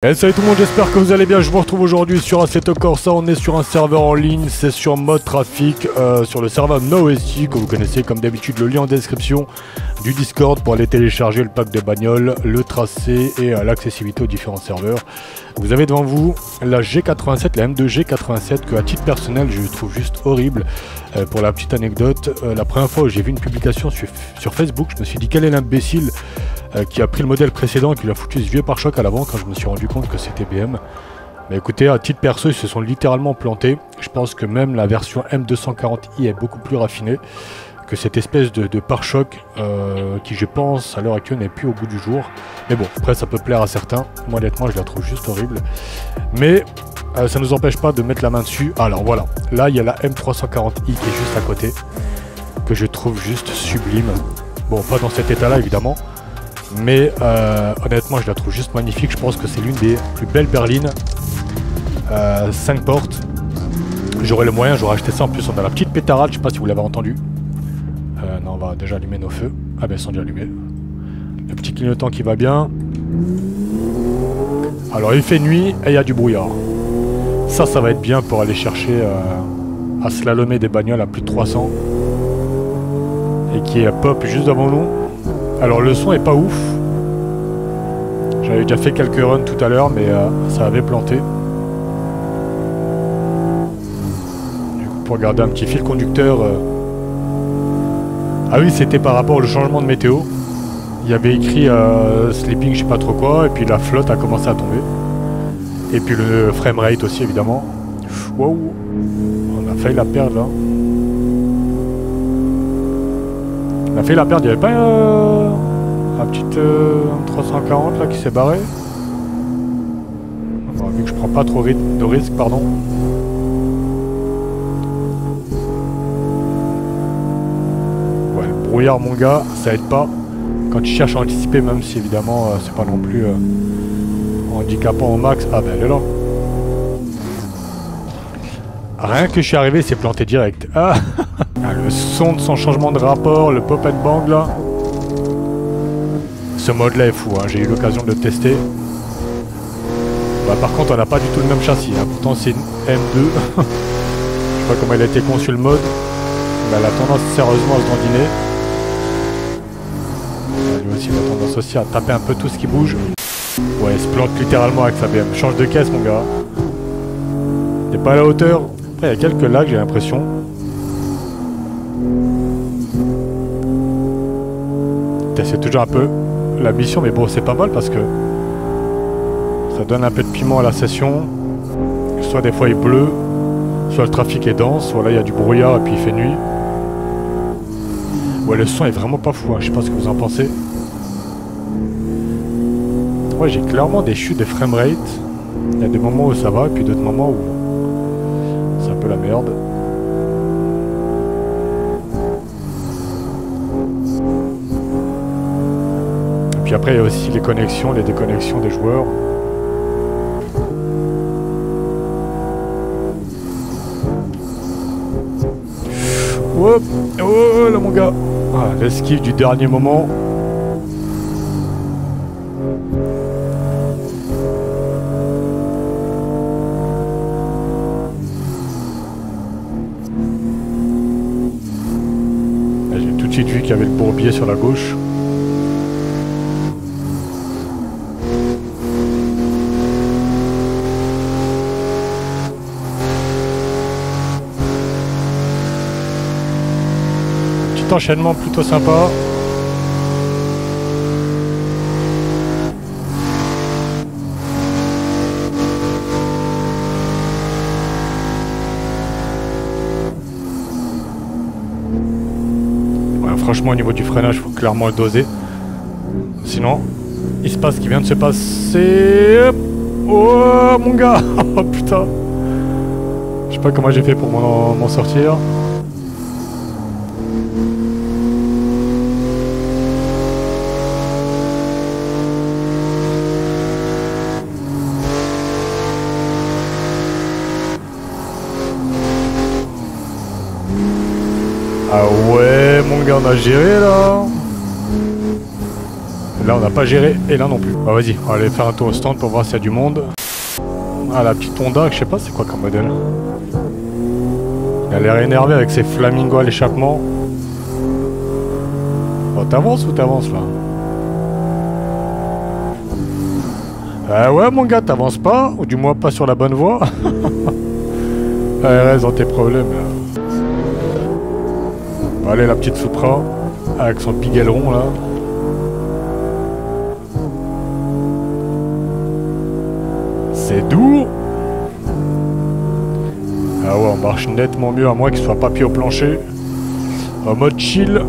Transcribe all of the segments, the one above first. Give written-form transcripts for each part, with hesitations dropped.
Hey, salut tout le monde, j'espère que vous allez bien. Je vous retrouve aujourd'hui sur Assetto Corsa. On est sur un serveur en ligne, c'est sur mode trafic, sur le serveur NoSC que vous connaissez comme d'habitude. Le lien en description du Discord pour aller télécharger le pack de bagnole, le tracé et l'accessibilité aux différents serveurs. Vous avez devant vous la G87, la M2 G87 que à titre personnel je trouve juste horrible. Pour la petite anecdote, la première fois où j'ai vu une publication sur Facebook, je me suis dit quel est l'imbécile qui a pris le modèle précédent et qui lui a foutu ce vieux pare-choc à l'avant quand je me suis rendu compte que c'était BM. Mais écoutez, à titre perso, ils se sont littéralement plantés. Je pense que même la version M240i est beaucoup plus raffinée que cette espèce de pare-choc qui, je pense, à l'heure actuelle n'est plus au goût du jour. Mais bon, après ça peut plaire à certains. Moi honnêtement, je la trouve juste horrible. Mais ça ne nous empêche pas de mettre la main dessus. Alors voilà, là il y a la M340i qui est juste à côté, que je trouve juste sublime. Bon, pas dans cet état-là évidemment. Mais honnêtement je la trouve juste magnifique. Je pense que c'est l'une des plus belles berlines 5 portes. J'aurais le moyen, j'aurais acheté ça. En plus on a la petite pétarade, je sais pas si vous l'avez entendu. Non, on va déjà allumer nos feux. Ah ben ils sont déjà allumés. Le petit clignotant qui va bien. Alors il fait nuit et il y a du brouillard. Ça va être bien pour aller chercher à slalomer des bagnoles à plus de 300 et qui est pop juste devant nous. Alors le son est pas ouf. J'avais déjà fait quelques runs tout à l'heure, mais ça avait planté. Du coup, pour garder un petit fil conducteur. Ah oui, c'était par rapport au changement de météo. Il y avait écrit sleeping, je sais pas trop quoi, et puis la flotte a commencé à tomber. Et puis le framerate aussi, évidemment. Wow, on a failli la perdre là. On a failli la perdre, il n'y avait pas la petite 340 là qui s'est barrée. Bon, vu que je prends pas trop de risques, pardon. Ouais, le brouillard mon gars, ça aide pas. Quand tu cherches à anticiper, même si évidemment c'est pas non plus handicapant au max. Ah ben elle est là. Rien que je suis arrivé, c'est planté direct. Ah, le son de son changement de rapport, le pop and bang là. Ce mode là est fou, hein. J'ai eu l'occasion de le tester. Bah, par contre on n'a pas du tout le même châssis, hein. Pourtant c'est une M2. Je sais pas comment il a été conçu le mode. Mais elle a tendance sérieusement à se dandiner. Lui aussi il a tendance aussi à taper un peu tout ce qui bouge. Ouais, il se plante littéralement avec sa BM. Change de caisse mon gars. T'es pas à la hauteur. Après il y a quelques lags j'ai l'impression. C'est toujours un peu la mission, mais bon c'est pas mal parce que ça donne un peu de piment à la session. Soit des fois il pleut, soit le trafic est dense, soit là il y a du brouillard et puis il fait nuit. Ouais, le son est vraiment pas fou, hein. Je sais pas ce que vous en pensez. Ouais, j'ai clairement des chutes de framerate. Il y a des moments où ça va et puis d'autres moments où c'est un peu la merde. Puis après il y a aussi les connexions, les déconnexions des joueurs. Hop, oh là mon gars. Ah, l'esquive du dernier moment. J'ai tout de suite vu qu'il y avait le bourbier sur la gauche. Enchaînement plutôt sympa. Ouais, franchement au niveau du freinage il faut clairement le doser. Sinon il se passe ce qui vient de se passer. Oh mon gars. Oh putain. Je sais pas comment j'ai fait pour m'en sortir. Ah ouais mon gars on a géré là. Là on n'a pas géré et là non plus. Bah vas-y, on va aller faire un tour au stand pour voir s'il y a du monde. Ah la petite Honda, je sais pas c'est quoi comme modèle. Il a l'air énervé avec ses flamingos à l'échappement. Bon t'avances ou t'avances là? Ouais mon gars, t'avances pas, ou du moins pas sur la bonne voie. Allez, reste dans tes problèmes. Bon, allez la petite Supra, avec son petit aileron là. C'est doux. Ah ouais, on marche nettement mieux, à moins qu'il soit pas pied au plancher. En mode chill.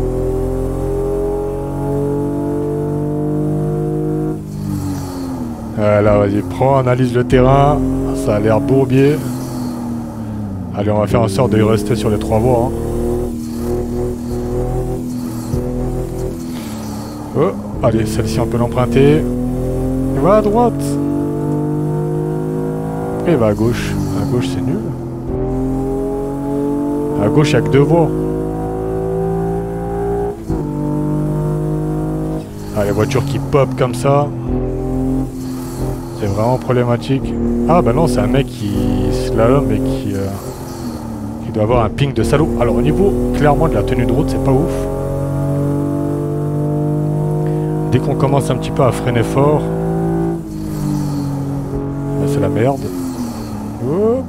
Là, vas-y, prends, analyse le terrain. Ça a l'air bourbier. Allez, on va faire en sorte de rester sur les 3 voies. Hein. Oh, allez, celle-ci, on peut l'emprunter. Il va à droite. Après, il va à gauche. À gauche, c'est nul. À gauche, il n'y a que 2 voies. Ah, les voitures qui pop comme ça. C'est vraiment problématique. Ah bah non, c'est un mec qui slalom et qui doit avoir un ping de salaud. Alors au niveau clairement de la tenue de route, c'est pas ouf. Dès qu'on commence un petit peu à freiner fort, bah, c'est la merde. Hop.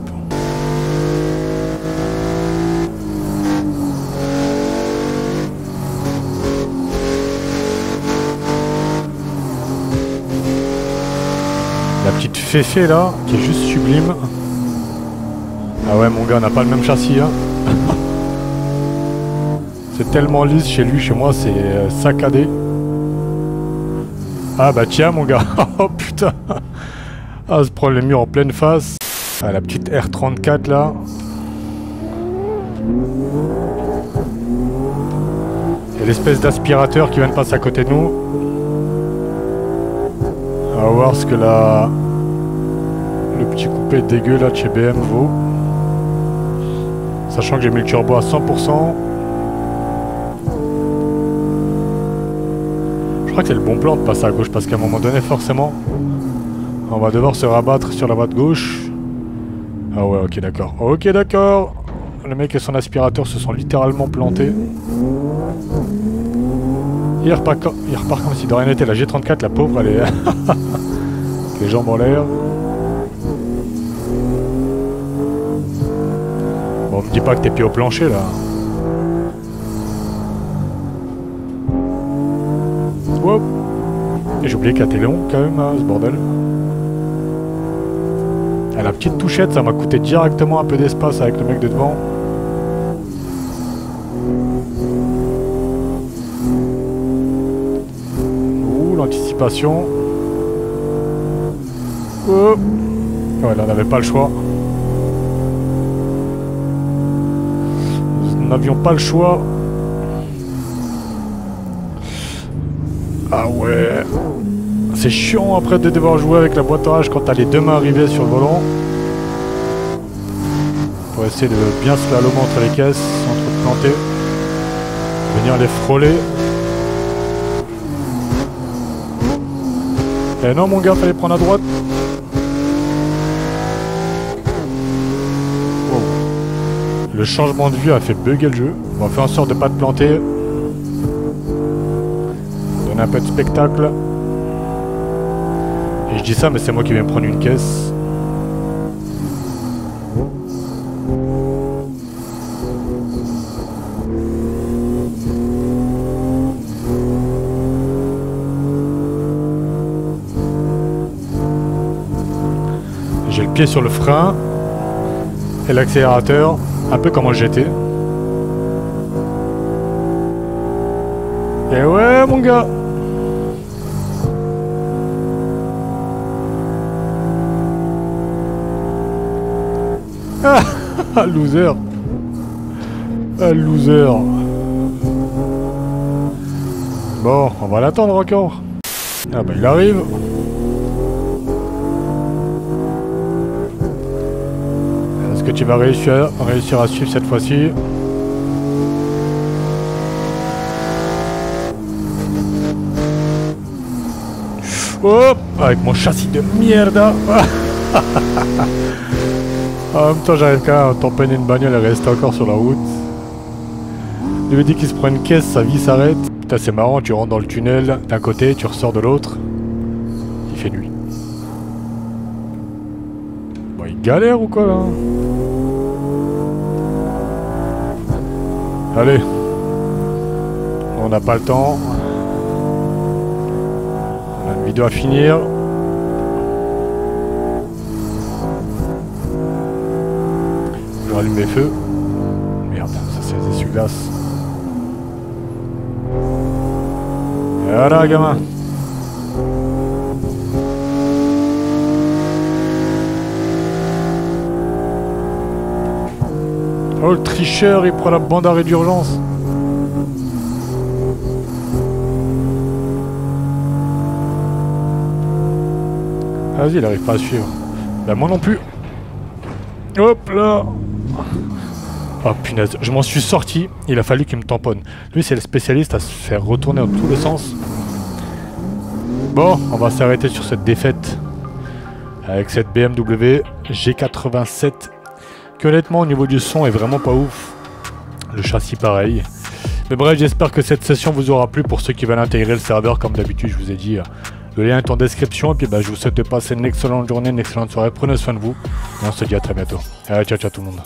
La petite féfé là, qui est juste sublime. Ah ouais mon gars, on n'a pas le même châssis hein. C'est tellement lisse chez lui, chez moi c'est saccadé. Ah bah tiens mon gars. Oh putain. Ah se prend le mur en pleine face. Ah la petite R34 là. Et l'espèce d'aspirateur qui vient de passer à côté de nous. On va voir ce que le petit coupé dégueu là de chez BM vaut. Sachant que j'ai mis le turbo à 100%. Je crois que c'est le bon plan de passer à gauche parce qu'à un moment donné forcément on va devoir se rabattre sur la voie de gauche. Ah ouais ok d'accord. Ok d'accord. Le mec et son aspirateur se sont littéralement plantés. Il repart comme si de rien n'était. La G34, la pauvre, elle est... avec les jambes en l'air. Bon, me dis pas que t'es pieds au plancher, là. Hop. Et j'ai oublié qu'elle était long, quand même, hein, ce bordel. Ah, la petite touchette, ça m'a coûté directement un peu d'espace avec le mec de devant. Anticipation. Oh. Ouais, là on n'avait pas le choix. Nous n'avions pas le choix. Ah ouais. C'est chiant après de devoir jouer avec la boîte à rage quand t'as les 2 mains arrivées sur le volant. Pour essayer de bien slalomer entre les caisses sans trop te planter. Venir les frôler. Eh non mon gars, fallait prendre à droite. Wow. Le changement de vue a fait bugger le jeu. On va faire en sorte de pas te planter. Donner un peu de spectacle. Et je dis ça mais c'est moi qui vais me prendre une caisse. J'ai le pied sur le frein et l'accélérateur, un peu comme en GT. Et ouais mon gars. Ah loser. Ah loser. Bon, on va l'attendre encore. Ah bah il arrive. Est-ce que tu vas réussir à suivre cette fois-ci? Hop, avec mon châssis de mierda. En même temps, j'arrive quand même à tamponner une bagnole et rester encore sur la route. Il me dit qu'il se prend une caisse, sa vie s'arrête. Putain, c'est marrant, tu rentres dans le tunnel d'un côté, tu ressors de l'autre. Il fait nuit. Bon, il galère ou quoi là? Allez. On n'a pas le temps. On a une vidéo à finir. Je rallume mes feux. Merde, ça c'est les essuie-glaces. Voilà, gamin. Oh, le tricheur, il prend la bande d'arrêt d'urgence. Vas-y, il arrive pas à suivre. Bah, moi non plus. Hop là. Oh punaise, je m'en suis sorti. Il a fallu qu'il me tamponne. Lui, c'est le spécialiste à se faire retourner dans tous les sens. Bon, on va s'arrêter sur cette défaite. Avec cette BMW G87. Que honnêtement, au niveau du son, est vraiment pas ouf. Le châssis, pareil. Mais bref, j'espère que cette session vous aura plu pour ceux qui veulent intégrer le serveur. Comme d'habitude, je vous ai dit, le lien est en description. Et puis, je vous souhaite de passer une excellente journée, une excellente soirée. Prenez soin de vous. Et on se dit à très bientôt. Allez, ciao, ciao tout le monde.